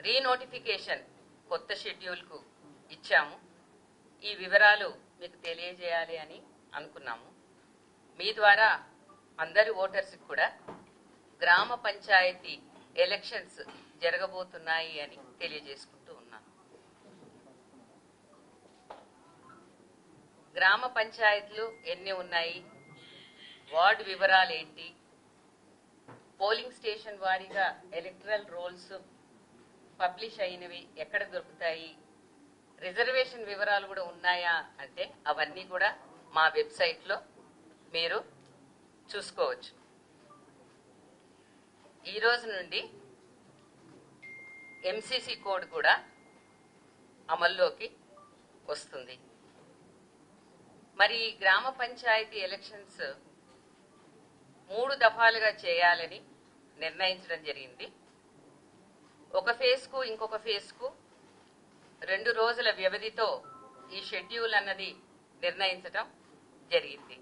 Renotification కొత్త షెడ్యూల్కు ఇచ్చాము. ఈ వివరాలు మీకు తెలియజేయాలి అని అనుకున్నాము. మీ ద్వారా అందరి ఓటర్స్కి కూడా గ్రామ పంచాయతీ ఎలక్షన్స్ జరగబోతున్నాయి అని తెలియజేసుకుంటూ ఉన్నాను. గ్రామ పంచాయతీలు ఎన్ని ఉన్నాయి, వార్డు వివరాలు ఏంటి, పోలింగ్ స్టేషన్ వారీగా ఎలక్టరల్ రోల్స్ పబ్లిష్ అయినవి ఎక్కడ దొరుకుతాయి, రిజర్వేషన్ వివరాలు కూడా ఉన్నాయా అంటే అవన్నీ కూడా మా వెబ్సైట్లో మీరు చూసుకోవచ్చు. ఈ రోజు నుండి ఎంసీసీ కోడ్ కూడా అమల్లోకి వస్తుంది. మరి గ్రామ పంచాయతీ ఎలక్షన్స్ 3 దఫాలుగా చేయాలని నిర్ణయించడం జరిగింది. ఒక ఫేజ్కు ఇంకొక ఫేజ్కు 2 రోజుల వ్యవధితో ఈ షెడ్యూల్ అన్నది నిర్ణయించడం జరిగింది.